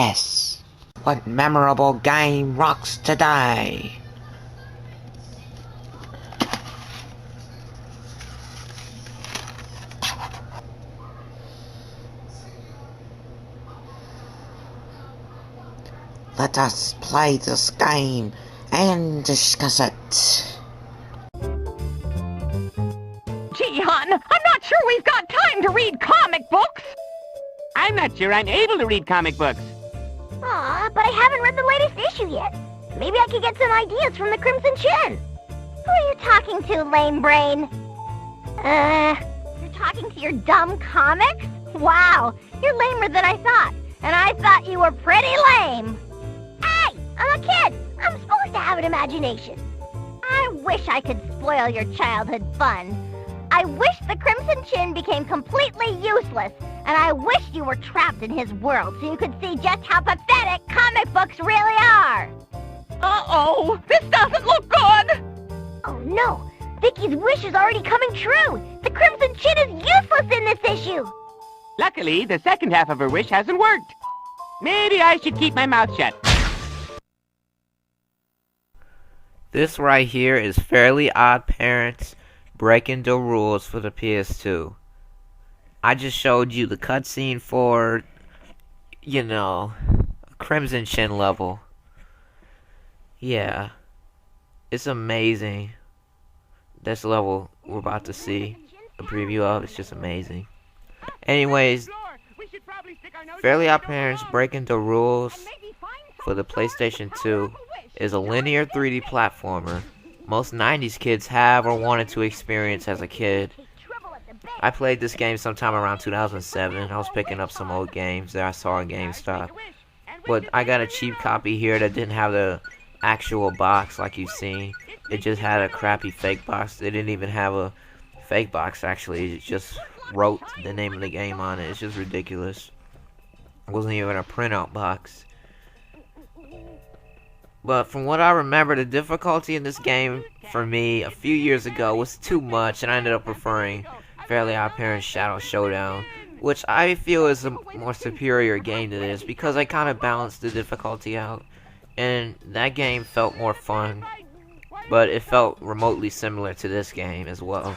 Yes. What memorable game rocks today? Let us play this game and discuss it. Gee, hon, I'm not sure we've got time to read comic books. I'm not sure I'm able to read comic books. Aw, but I haven't read the latest issue yet. Maybe I could get some ideas from the Crimson Chin. Who are you talking to, lame brain? You're talking to your dumb comics? Wow, you're lamer than I thought. And I thought you were pretty lame. Hey, I'm a kid. I'm supposed to have an imagination. I wish I could spoil your childhood fun. I wish the Crimson Chin became completely useless, and I wish you were trapped in his world so you could see just how pathetic comic books really are. Uh-oh, this doesn't look good. Oh no, Vicky's wish is already coming true. The Crimson Chin is useless in this issue. Luckily, the second half of her wish hasn't worked. Maybe I should keep my mouth shut. This right here is Fairly OddParents Breaking the Rules for the PS2. I just showed you the cutscene for, Crimson Chin level. Yeah. It's amazing. This level we're about to see a preview of. It's just amazing. Anyways, Fairly OddParents Breaking the Rules for the PlayStation 2 is a linear 3D platformer most 90s kids have or wanted to experience as a kid. I played this game sometime around 2007. I was picking up some old games that I saw on GameStop. But I got a cheap copy here that didn't have the actual box like you've seen. It just had a crappy fake box. They didn't even have a fake box actually. It just wrote the name of the game on it. It's just ridiculous. It wasn't even a printout box. But from what I remember, the difficulty in this game for me a few years ago was too much, and I ended up preferring Fairly OddParents Shadow Showdown, which I feel is a more superior game to this because I kind of balanced the difficulty out, and that game felt more fun, but it felt remotely similar to this game as well.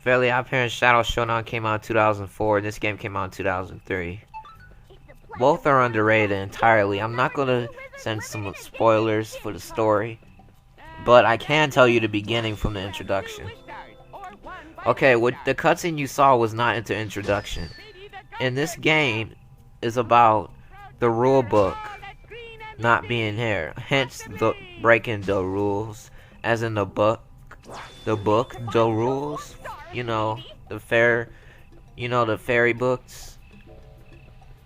Fairly OddParents Shadow Showdown came out in 2004, and this game came out in 2003. Both are underrated entirely. I'm not gonna send some spoilers for the story, but I can tell you the beginning from the introduction. Okay, what the cutscene you saw was not into introduction. And this game is about the rule book not being here, hence the breaking the rules, as in the book, the rules. The fairy books.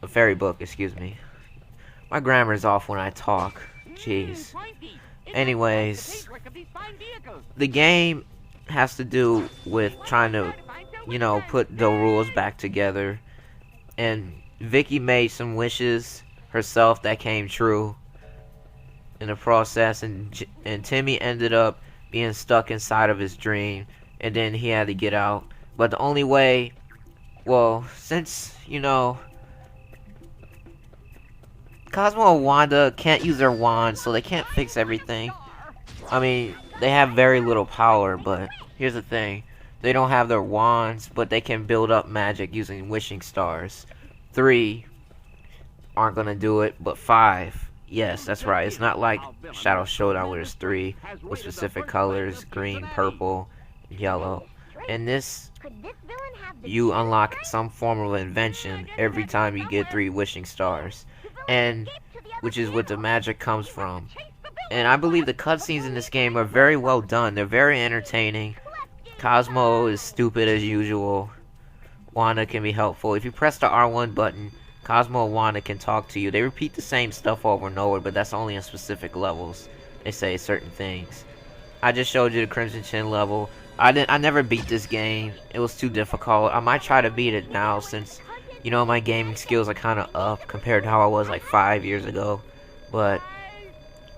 A fairy book, excuse me. My grammar's off when I talk. Jeez. Anyways, the game has to do with trying to, put the rules back together. And Vicky made some wishes herself that came true in the process. And Timmy ended up being stuck inside of his dream. And then he had to get out. But the only way, since, Cosmo and Wanda can't use their wands, so they can't fix everything. I mean, they have very little power, but here's the thing. They don't have their wands, but they can build up magic using wishing stars. 3 aren't gonna do it, but 5. Yes, that's right. It's not like Shadow Showdown where there's 3 with specific colors, green, purple, yellow. In this, you unlock some form of invention every time you get 3 wishing stars. And which is what the magic comes from. And I believe the cutscenes in this game are very well done. They're very entertaining. Cosmo is stupid as usual. Wanda can be helpful. If you press the R1 button, Cosmo and Wanda can talk to you. They repeat the same stuff over and over, but that's only in specific levels. They say certain things. I just showed you the Crimson Chin level. I never beat this game. It was too difficult. I might try to beat it now since my gaming skills are kind of up compared to how I was like 5 years ago. But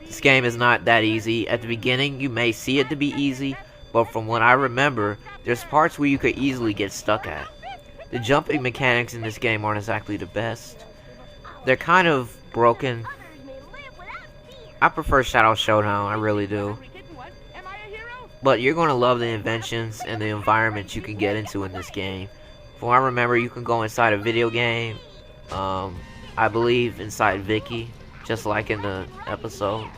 this game is not that easy. At the beginning, you may see it to be easy, but from what I remember, there's parts where you could easily get stuck at. The jumping mechanics in this game aren't exactly the best. They're kind of broken. I prefer Shadow Showdown, I really do. But you're going to love the inventions and the environments you can get into in this game. From what I remember, you can go inside a video game. I believe inside Vicky, just like in the episode.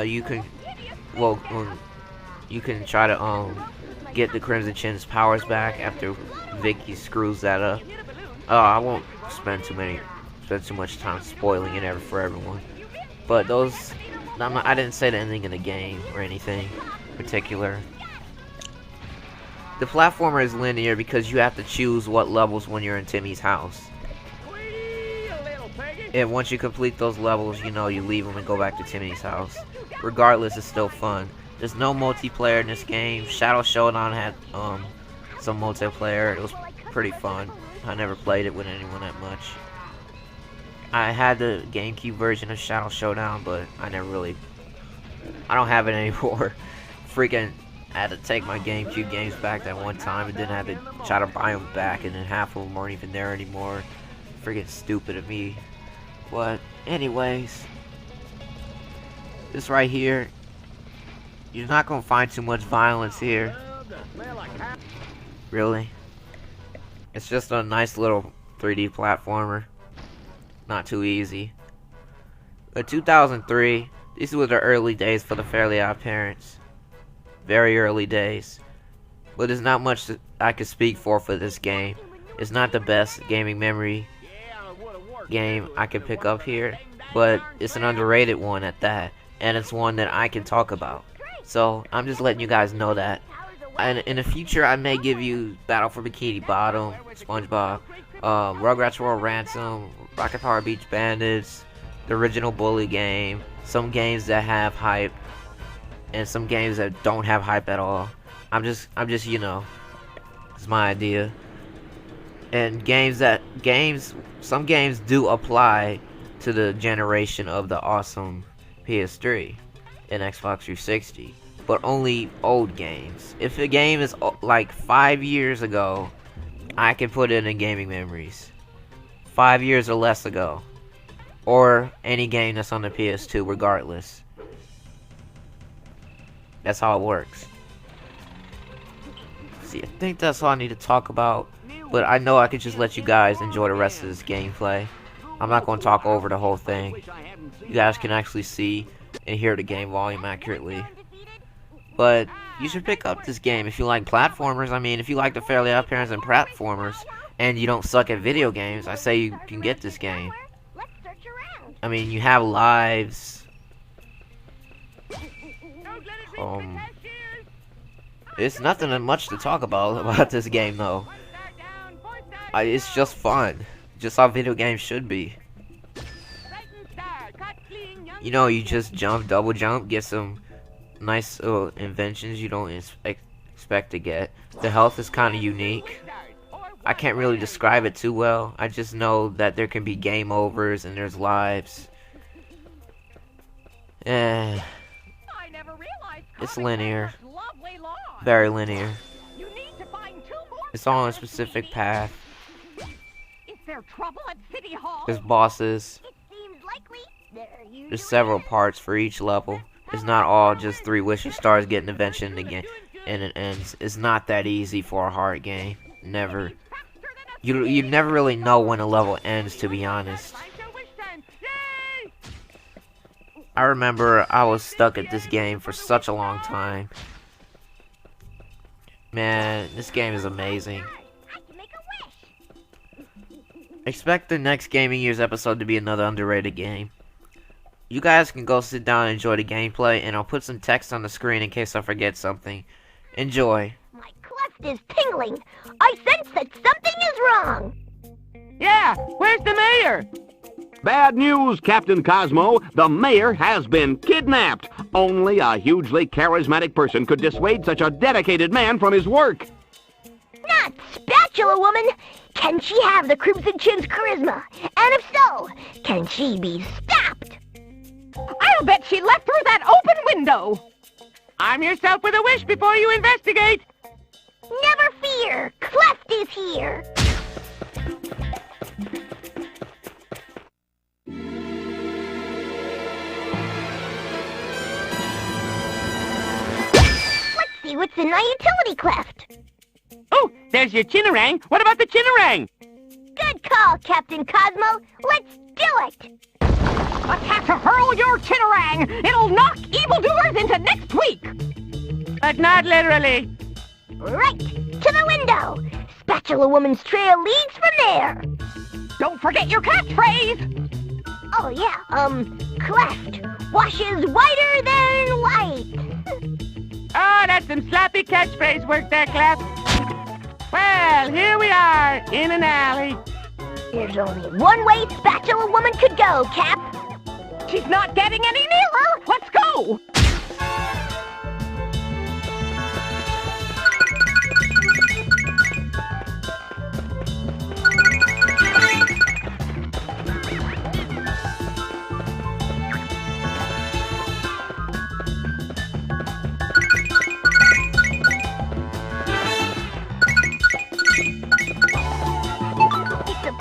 You can, well, you can try to get the Crimson Chin's powers back after Vicky screws that up. I won't spend too much time spoiling it for everyone. But those, I didn't say the ending in the game or anything particular. The platformer is linear because you have to choose what levels when you're in Timmy's house. And once you complete those levels, you know, you leave them and go back to Timmy's house. Regardless, it's still fun. There's no multiplayer in this game. Shadow Showdown had some multiplayer. It was pretty fun. I never played it with anyone that much. I had the GameCube version of Shadow Showdown, but I don't have it anymore. Freaking I had to take my GameCube games back that one time and then had to try to buy them back, and then half of them weren't even there anymore. Freaking stupid of me. But anyways, this right here, you're not gonna find too much violence here. Really? It's just a nice little 3D platformer. Not too easy. But 2003, these were the early days for the Fairly OddParents. Very early days. But there's not much that I could speak for this game. It's not the best gaming memory game I can pick up here, but it's an underrated one at that, and it's one that I can talk about. So I'm just letting you guys know that. And in the future, I may give you Battle for Bikini Bottom, SpongeBob, Rugrats World Ransom, Rocket Power Beach Bandits, the original Bully game, some games that have hype, and some games that don't have hype at all. I'm just, you know, it's my idea. And some games do apply to the generation of the awesome PS3 and Xbox 360, but only old games. If a game is like 5 years ago, I can put it in gaming memories. 5 years or less ago, or any game that's on the PS2, regardless. That's how it works. See, I think that's all I need to talk about. But I know I could just let you guys enjoy the rest of this gameplay. I'm not going to talk over the whole thing. You guys can actually see and hear the game volume accurately. But you should pick up this game if you like platformers. I mean, if you like the Fairly OddParents and platformers, and you don't suck at video games, I say you can get this game. I mean, you have lives. It's nothing much to talk about this game, though. It's just fun. Just how video games should be. You know, you just jump, double jump, get some nice inventions you don't expect to get. The health is kind of unique. I can't really describe it too well. I just know that there can be game overs and there's lives. It's linear. Very linear. It's all on a specific path. There's bosses. There's several parts for each level. It's not all just 3 wishing stars getting invention again and it ends. It's not that easy for a hard game. Never. You never really know when a level ends, to be honest. I remember I was stuck at this game for such a long time. Man, this game is amazing. Expect the next Gaming Years episode to be another underrated game. You guys can go sit down and enjoy the gameplay, and I'll put some text on the screen in case I forget something. Enjoy. My cleft is tingling. I sense that something is wrong. Yeah, where's the mayor? Bad news, Captain Cosmo. The mayor has been kidnapped. Only a hugely charismatic person could dissuade such a dedicated man from his work. Not Spatula Woman. Can she have the Crimson Chin's charisma? And if so, can she be stopped? I'll bet she left through that open window. Arm yourself with a wish before you investigate. Never fear. here! Cleft is here! Let's see what's in my utility cleft. Oh, there's your Chinarang. What about the Chinarang? Good call, Captain Cosmo. Let's do it! Attack to hurl your Chinarang! It'll knock evildoers into next week! But not literally. Right to the window! Spatula Woman's trail leads from there! Don't forget your catchphrase! Oh yeah, cleft washes whiter than white. Oh, that's some sloppy catchphrase work there, Clef. Well, here we are, in an alley. There's only one way Spatula Woman could go, Cap. She's not getting any nearer! Let's go!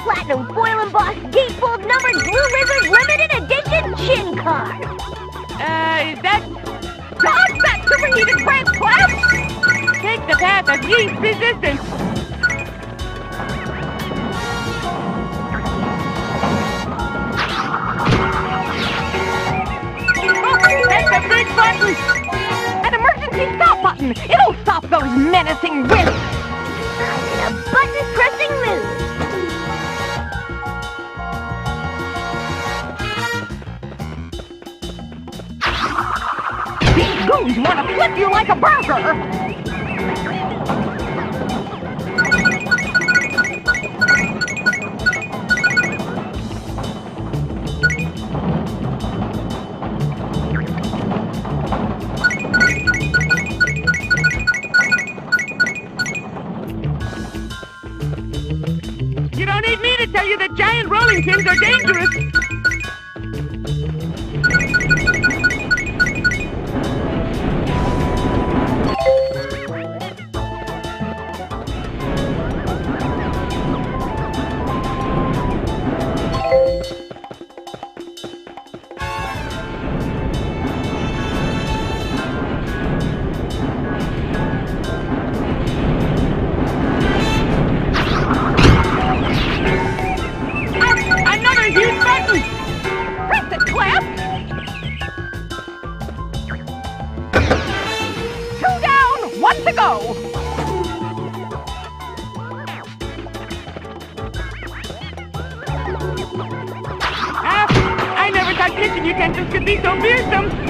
Platinum foil embossed gatefold numbered Blue River limited edition chin card. Is that... Dodge that superheated red cloud! Take the path of least resistance. Oh, that's a big button. An emergency stop button! It'll stop those menacing winds! I'm in a button-pressing mood. These goons want to flip you like a burger! You don't need me to tell you that giant rolling pins are dangerous. To go! I never thought kitchen utensils could be so fearsome.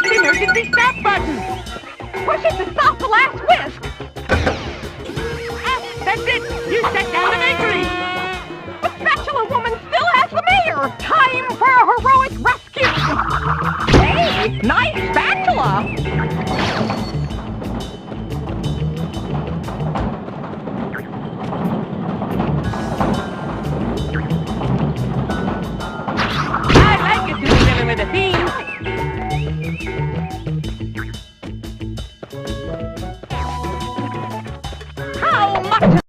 Emergency stop button! Push it to stop the last whisk! That's it! You shut down the bakery! The Spatula Woman still has the mayor! Time for a heroic rescue! Hey, nice spatula! I like it to be dealing with a theme! How much